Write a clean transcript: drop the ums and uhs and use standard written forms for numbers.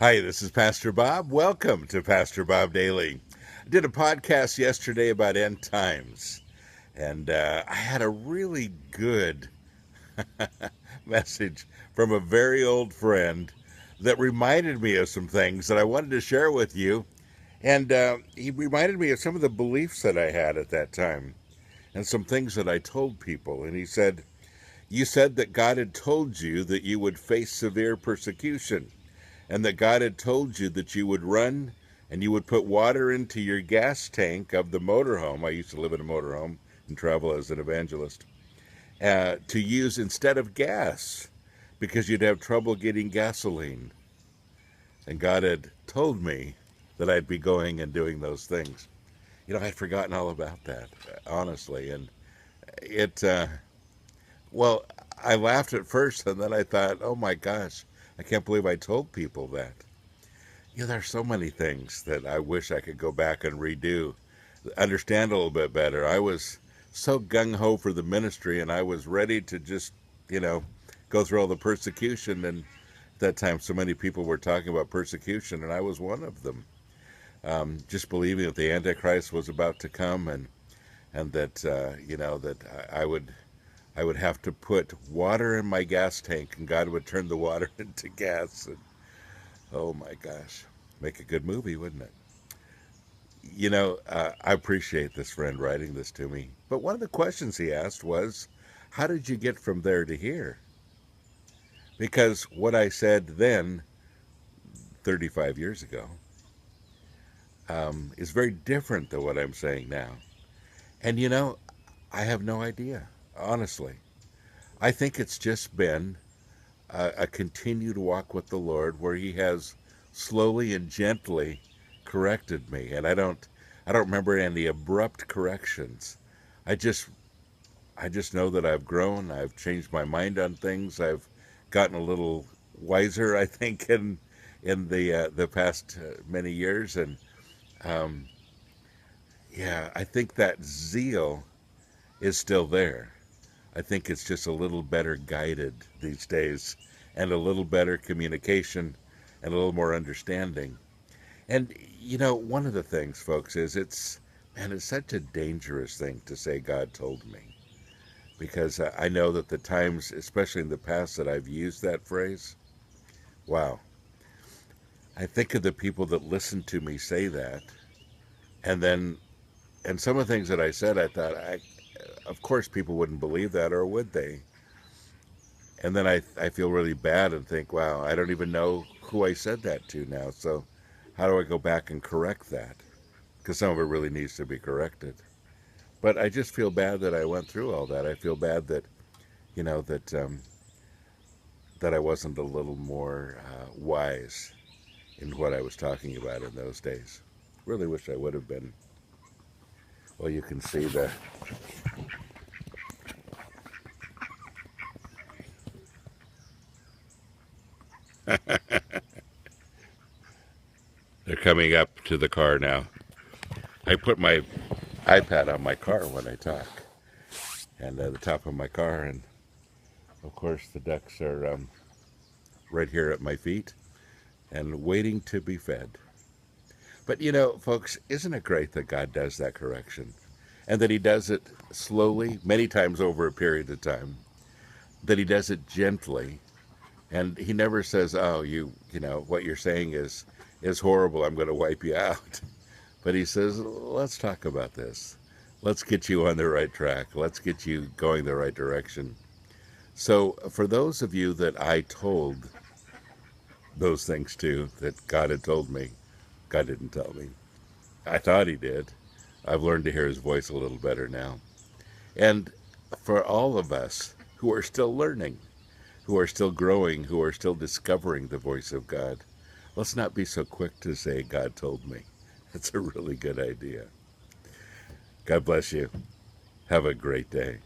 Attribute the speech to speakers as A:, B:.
A: Hi, this is Pastor Bob. Welcome to Pastor Bob Daily. I did a podcast yesterday about end times, and I had a really good message from a very old friend that reminded me of some things that I wanted to share with you. And he reminded me of some of the beliefs that I had at that time and some things that I told people. And he said, "You said that God had told you that you would face severe persecution, and that God had told you that you would run and you would put water into your gas tank of the motorhome." I used to live in a motorhome and travel as an evangelist, to use instead of gas because you'd have trouble getting gasoline. And God had told me that I'd be going and doing those things. I'd forgotten all about that, honestly. And it, well, I laughed at first, and then I thought, oh my gosh, I can't believe I told people that. There's so many things that I wish I could go back and redo, understand a little bit better. I was so gung ho for the ministry, and I was ready to just, you know, go through all the persecution. And at that time, so many people were talking about persecution, and I was one of them. Just believing that the Antichrist was about to come, and that that I would have to put water in my gas tank, and God would turn the water into gas. And, oh my gosh, make a good movie, wouldn't it? I appreciate this friend writing this to me. But one of the questions he asked was, how did you get from there to here? Because what I said then, 35 years ago, is very different than what I'm saying now. And I have no idea, honestly. I think it's just been a continued walk with the Lord where He has slowly and gently corrected me. And I don't remember any abrupt corrections. I just I just know that I've grown. I've changed my mind on things. I've gotten a little wiser, I think, in the past many years. And um, yeah, I think that zeal is still there. I think it's just a little better guided these days, and a little better communication, and a little more understanding. And one of the things, folks, is it's such a dangerous thing to say God told me, because I know that the times, especially in the past, that I've used that phrase, wow, I think of the people that listened to me say that, and some of the things that I said, I thought, of course people wouldn't believe that, or would they? And then I feel really bad and think, wow, I don't even know who I said that to now. So how do I go back and correct that? Because some of it really needs to be corrected. But I just feel bad that I went through all that. I feel bad that, that I wasn't a little more wise in what I was talking about in those days. Really wish I would have been. Well, you can see they're coming up to the car now. I put my iPad on my car when I talk, and the top of my car, and of course the ducks are right here at my feet and waiting to be fed. But folks, isn't it great that God does that correction, and that He does it slowly, many times over a period of time, that He does it gently, and He never says, "Oh, what you're saying is horrible. I'm going to wipe you out." But He says, "Let's talk about this. Let's get you on the right track. Let's get you going the right direction." So for those of you that I told those things to, that God had told me, God didn't tell me. I thought He did. I've learned to hear His voice a little better now. And for all of us who are still learning, who are still growing, who are still discovering the voice of God, let's not be so quick to say, God told me. It's a really good idea. God bless you. Have a great day.